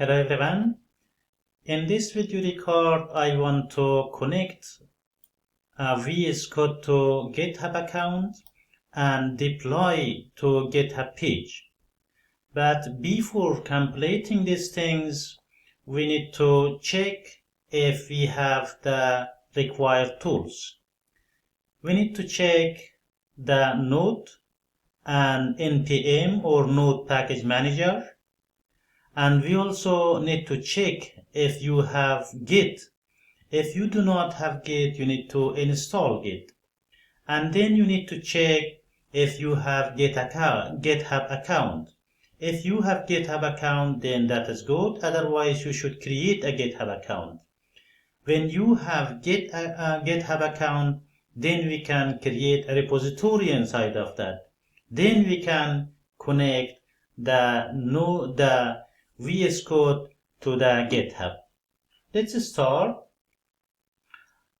Hello everyone. In this video record, I want to connect VS Code to GitHub account and deploy to GitHub page. But before completing these things, we need to check if we have the required tools. We need to check the Node and NPM or Node Package Manager. And we also need to check if you have Git. If you do not have Git, you need to install Git. And then you need to check if you have GitHub account. If you have GitHub account, then that is good. Otherwise, you should create a GitHub account. When you have GitHub account, then we can create a repository inside of that. Then we can connect the VS Code to the GitHub. Let's start.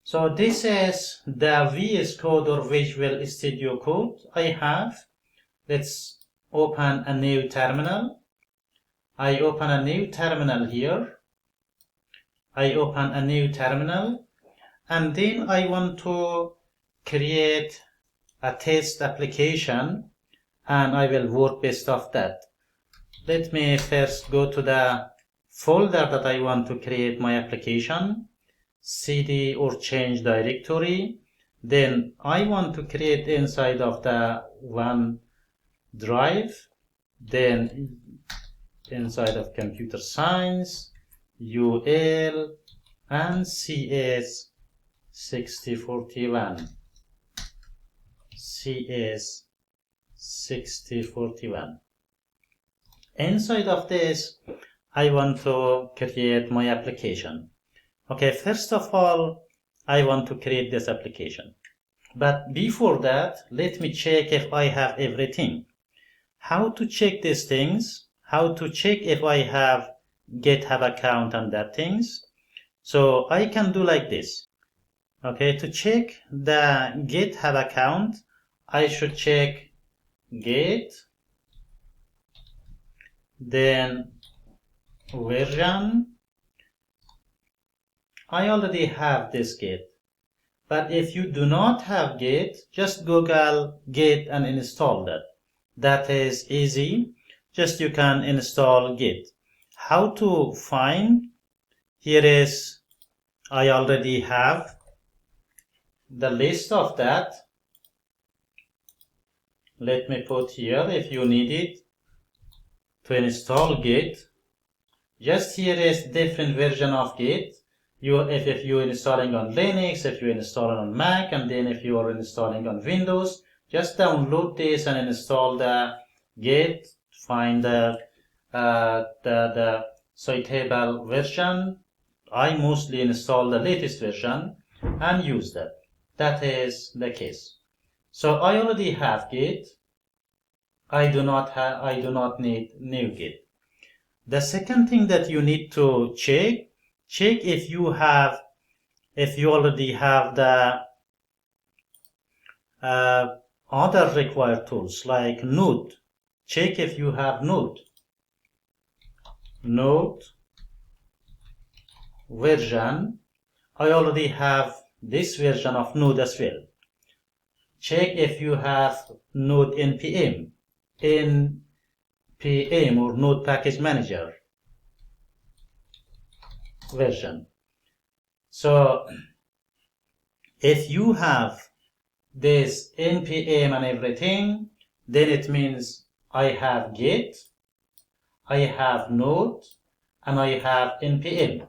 So this is the VS Code or Visual Studio Code I have. Let's open a new terminal. I open a new terminal here. I open a new terminal, and then I want to create a test application, and I will work based off that. Let me first go to the folder that I want to create my application, cd or change directory. Then I want to create inside of the OneDrive, then inside of computer science, UL and CS 6041. CS 6041. Inside of this, I want to create my application. Okay, first of all, I want to create this application. But before that, let me check if I have everything. How to check these things? How to check if I have GitHub account and that things? So I can do like this. Okay, to check the GitHub account, I should check Git, then version. I already have this Git, but if you do not have Git, just Google Git and install that. That is easy. Just you can install Git. How to find? Here is, I already have the list of that. Let me put here if you need it to install Git. Just here is different version of Git. If you're installing on Linux, if you're installing on Mac, and then if you are installing on Windows, just download this and install the Git. Find the suitable version. I mostly install the latest version and use that. That is the case. So I already have Git. I do not need new Git. The second thing that you need to check if you already have the other required tools like Node. Check if you have Node version. I already have this version of Node as well. Check if you have Node NPM or Node Package Manager version. So if you have this NPM and everything, then it means I have Git, I have Node, and I have NPM.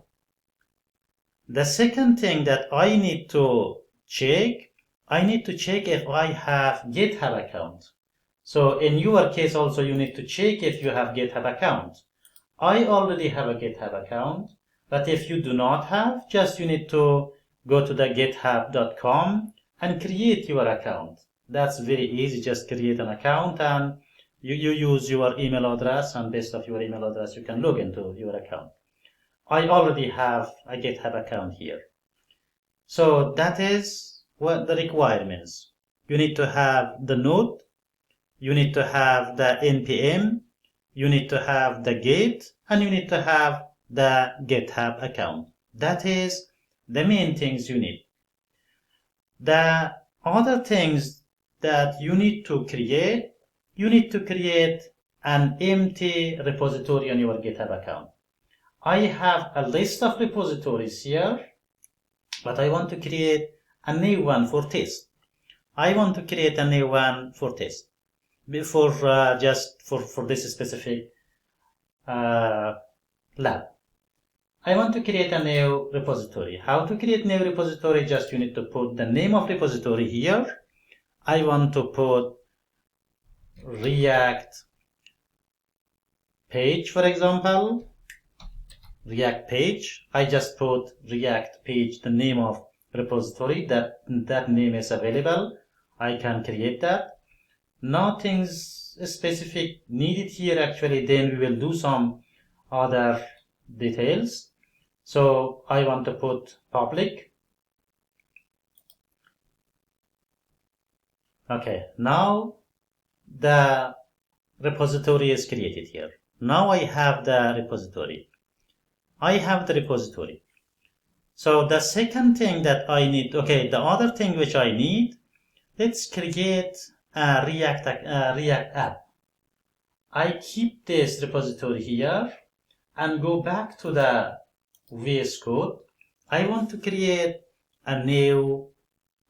The second thing that I need to check if I have GitHub account. So in your case also you need to check if you have GitHub account. I already have a GitHub account, but if you do not have, just you need to go to the github.com and create your account. That's very easy. Just create an account and you use your email address, and based off your email address you can log into your account. I already have a GitHub account here. So that is what the requirements. You need to have the Node, you need to have the NPM, you need to have the Git, and you need to have the GitHub account. That is the main things you need. The other things that you need to create an empty repository on your GitHub account. I have a list of repositories here, but I want to create a new one for test. I want to create a new one for test, just for this specific lab. I want to create a new repository. How to create new repository? Just you need to put the name of repository here. I want to put React page, for example. React page. I just put React page, the name of repository. That name is available. I can create that. Nothing specific needed here actually. Then we will do some other details. So I want to put public. Okay, now the repository is created here. Now I have the repository. So the second thing that I need, okay, the other thing which I need, let's create a React app. I keep this repository here and go back to the VS Code. I want to create a new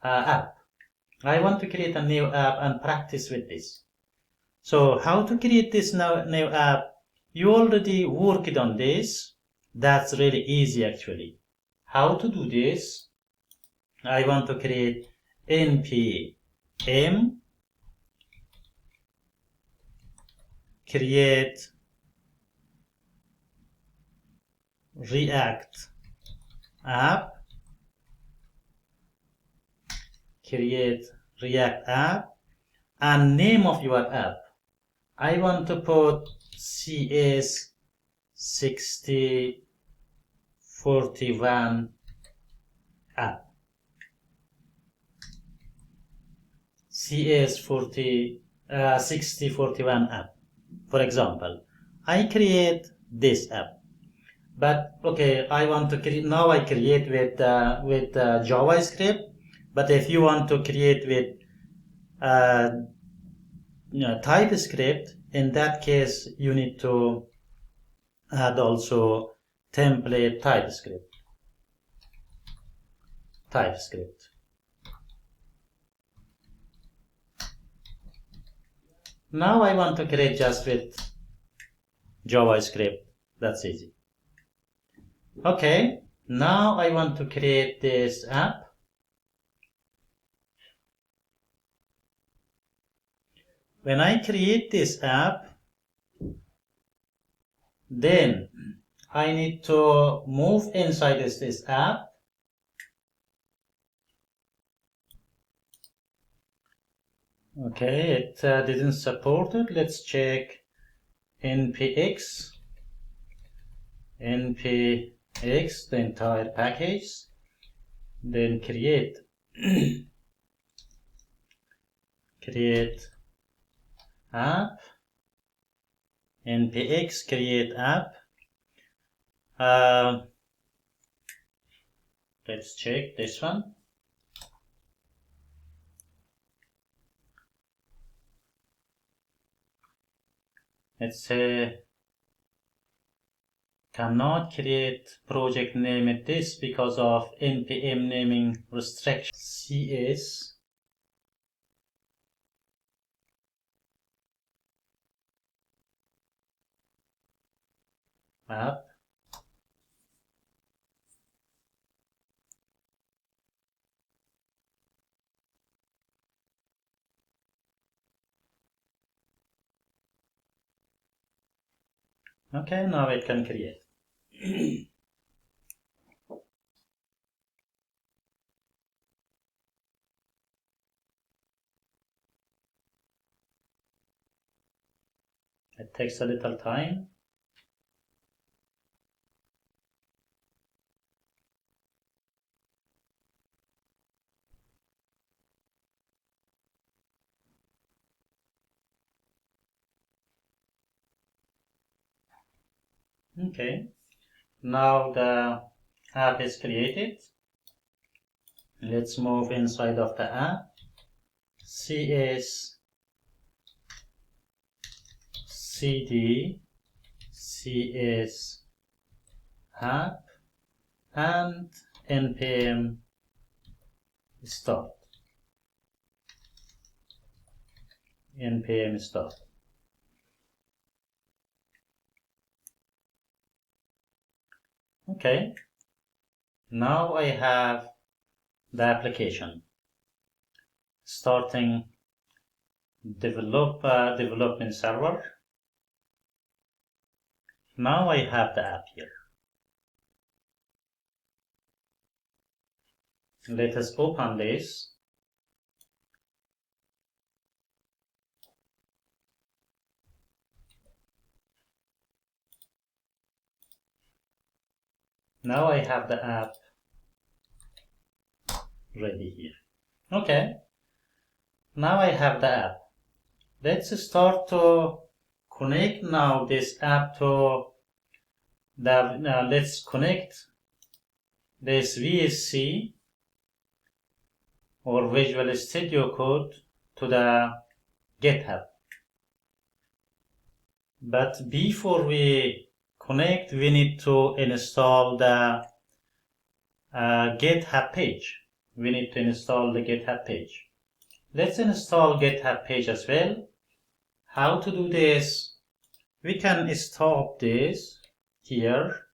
app. I want to create a new app and practice with this. So how to create this new app? You already worked on this. That's really easy actually. How to do this? I want to create npm create React app, and name of your app. I want to put CS6041 app. CS6041 app. For example, I create this app. But okay, I want to create, now I create with JavaScript, but if you want to create with TypeScript, in that case you need to add also template TypeScript. Now I want to create just with JavaScript. That's easy. Okay, now I want to create this app. When I create this app, then I need to move inside this app. Okay, it didn't support it. Let's check npx, the entire package, then create app, npx create app. Let's check this one. Let's say cannot create project name at this because of npm naming restriction. CS app. Okay, now it can create. It takes a little time. Okay, now the app is created. Let's move inside of the app. CS CD CS app and npm start. npm start. Okay, now I have the application starting development server. Now I have the app here. Let us open this. Now I have the app ready here. Okay, now I have the app. Let's start to connect now this app to the, let's connect this VSC or Visual Studio Code to the GitHub. But before we connect, we need to install the GitHub page. We need to install the GitHub page. Let's install GitHub page as well. How to do this? We can stop this here.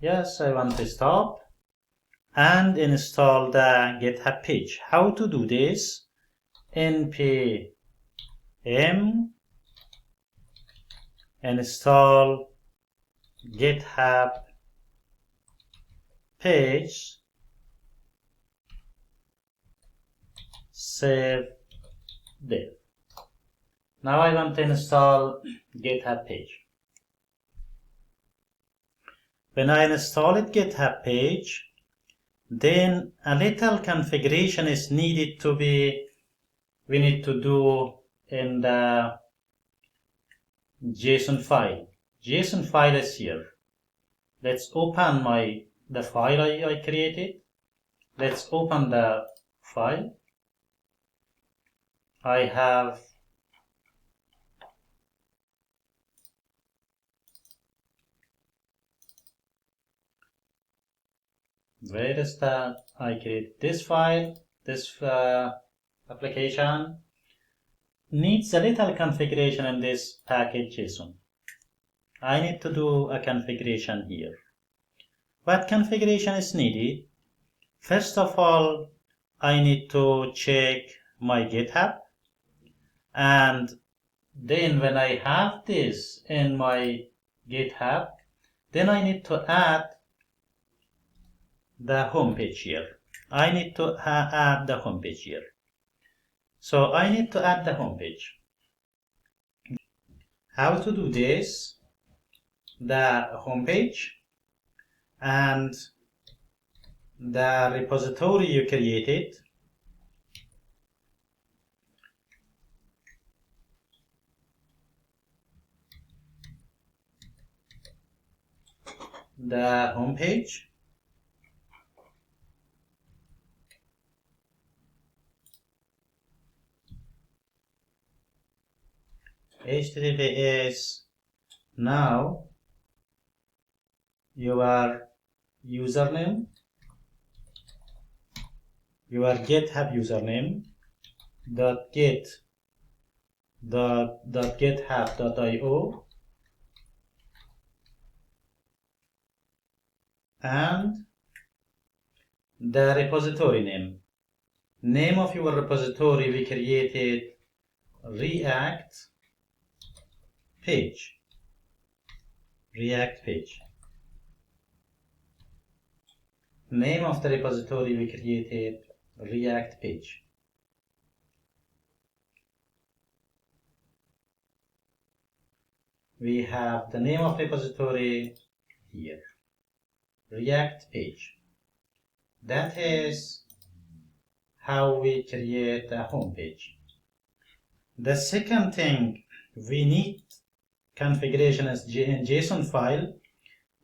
Yes, I want to stop and install the GitHub page. How to do this? npm install GitHub page, save there. Now I want to install GitHub page. When I install it GitHub page, then a little configuration is needed to be, we need to do in the JSON file. JSON file is here. Let's open the file I created. Let's open the file. I have where is that? I created this file. This application needs a little configuration in this package JSON. I need to do a configuration here. What configuration is needed? First of all, I need to check my GitHub, and then when I have this in my GitHub, then I need to add the home page here. I need to add the home page here. So I need to add the home page. How to do this? The home page and the repository you created, the home page, HTTPS, now your username, your GitHub username, .github.io, and the repository name of your repository we created React page. Name of the repository we created React page. We have the name of repository here, React page. That is how we create a home page. The second thing, we need configuration as in JSON file,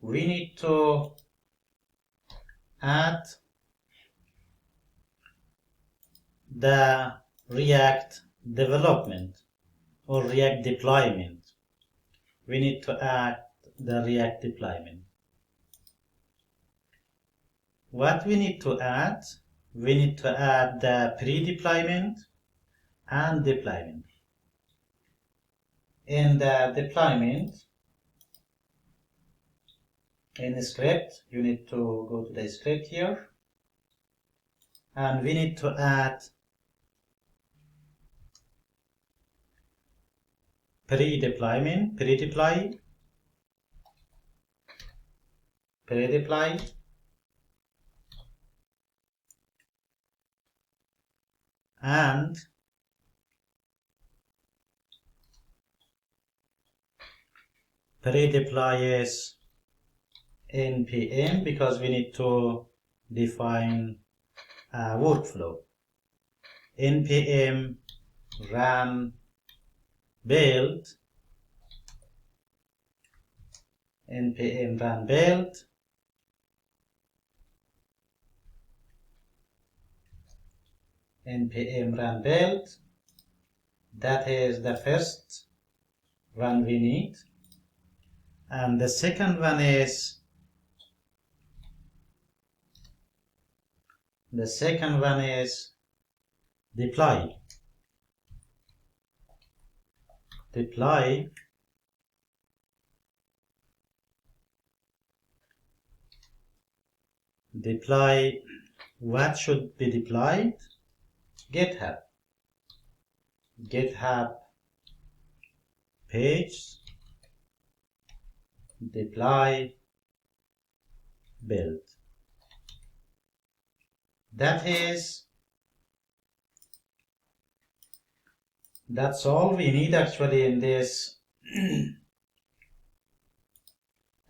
we need to add the React development or React deployment. We need to add the React deployment. What we need to add? We need to add the pre-deployment and deployment. In the deployment, in the script, you need to go to the script here, and we need to add pre-deployment, pre-deploy, and pre-deploy is npm because we need to define a workflow. npm run build, npm run build, npm run build. That is the first one we need, and the second one is deploy. Deploy what should be deployed? GitHub page deploy build. That's all we need actually in this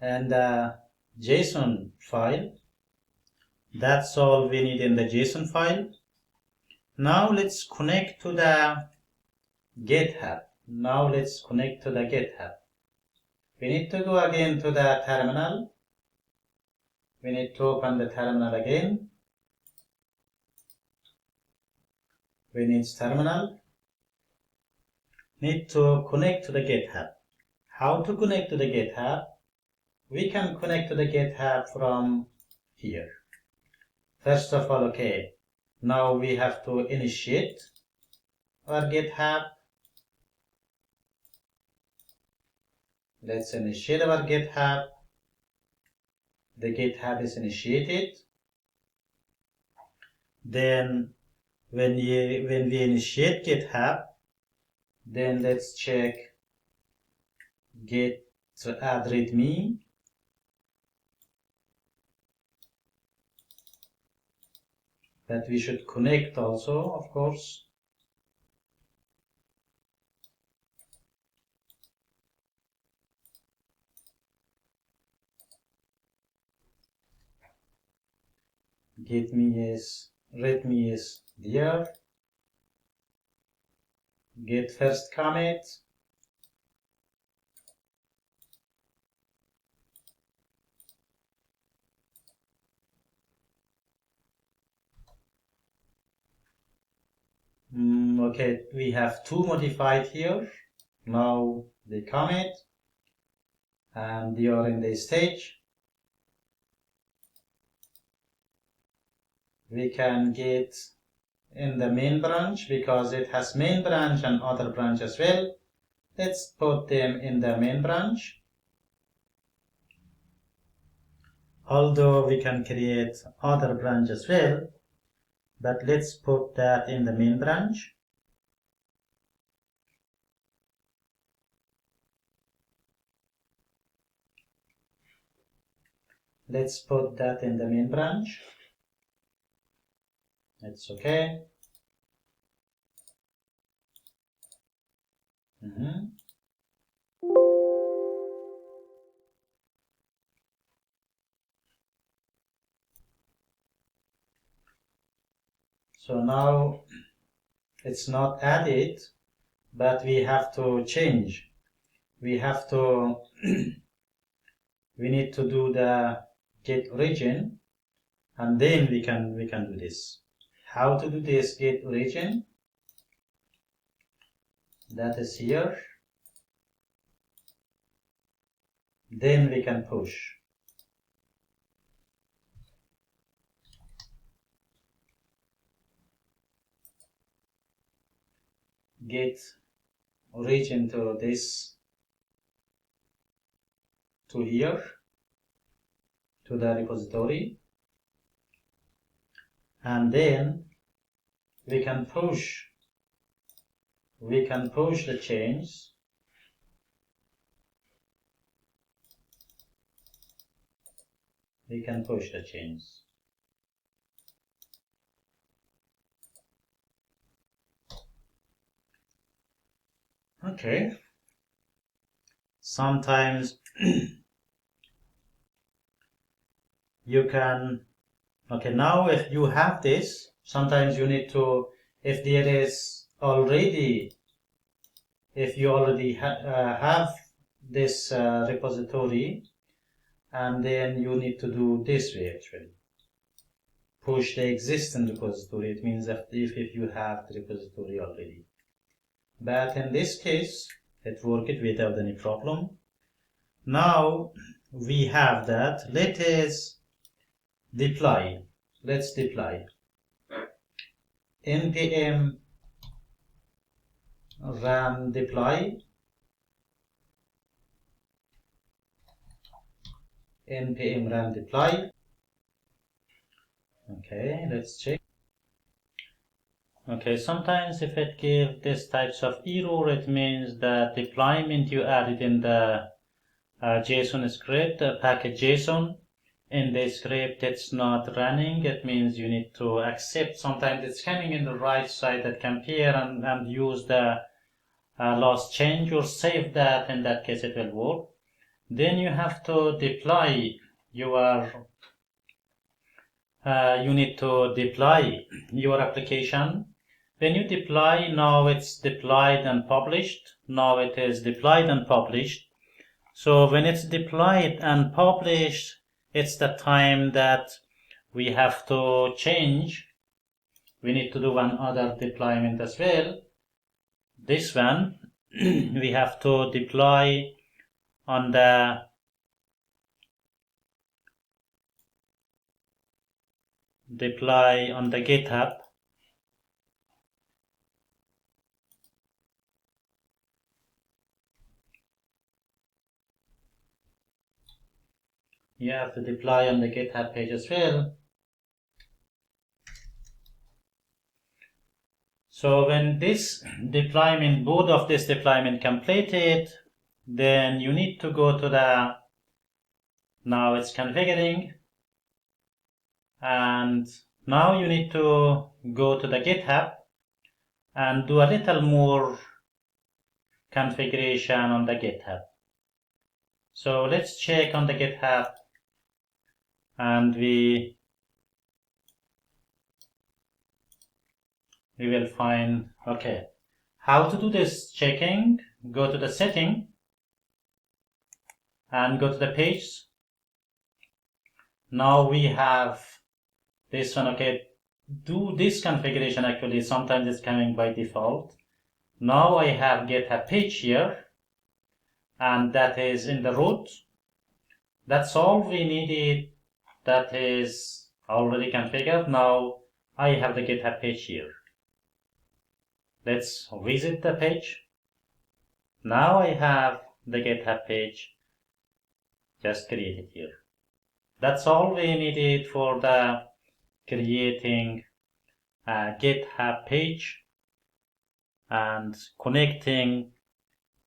and the JSON file. That's all we need in the JSON file. Now let's connect to the GitHub. We need to go again to the terminal. We need to open the terminal again. We need terminal. Need to connect to the GitHub. How to connect to the GitHub? We can connect to the GitHub from here. First of all, okay, now we have to initiate our GitHub. Let's initiate our GitHub. The GitHub is initiated. Then when we initiate GitHub, then let's check git add readme. That we should connect also, of course. readme is there. Git first commit. Okay, we have two modified here. Now they commit and they are in the stage. We can get in the main branch because it has main branch and other branch as well. Let's put them in the main branch. Although we can create other branch as well, but let's put that in the main branch. Let's put that in the main branch. It's okay. So now it's not added, but we have to change. we have to we need to do the get origin, and then we can do this. How to do this get origin? That is here. Then we can push. Get origin to this, to here, to the repository, and then we can push the change. We can push the change. Okay. Sometimes you can, okay, now if you have this, sometimes you need to, if there is already, if you already have this repository, and then you need to do this way actually. Push the existing repository. It means that if you have the repository already. But in this case, it worked without any problem. Now we have that. Let us deploy. Let's deploy. npm run deploy. npm run deploy. Okay, let's check. Okay, sometimes if it gives this types of error, it means the deployment you added in the JSON script, package JSON, in the script it's not running. It means you need to accept. Sometimes it's coming in the right side that compare and use the last change or save that. In that case, it will work. Then you have to deploy your. You need to deploy your application. When you deploy, now it's deployed and published. Now it is deployed and published. So when it's deployed and published, it's the time that we have to change. We need to do one other deployment as well. This one, we have to deploy on the GitHub. You have to deploy on the GitHub page as well. So when this deployment, both of this deployment completed, then you need to go to the, now it's configuring, and now you need to go to the GitHub and do a little more configuration on the GitHub. So let's check on the GitHub, and we will find, okay, how to do this checking. Go to the setting and go to the page. Now we have this one. Okay, do this configuration. Actually, sometimes it's coming by default. Now I have GitHub page here, and that is in the root. That's all we needed. That is already configured. Now I have the GitHub page here. Let's visit the page. Now I have the GitHub page just created here. That's all we needed for the creating a GitHub page and connecting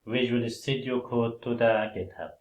Visual Studio Code to the GitHub.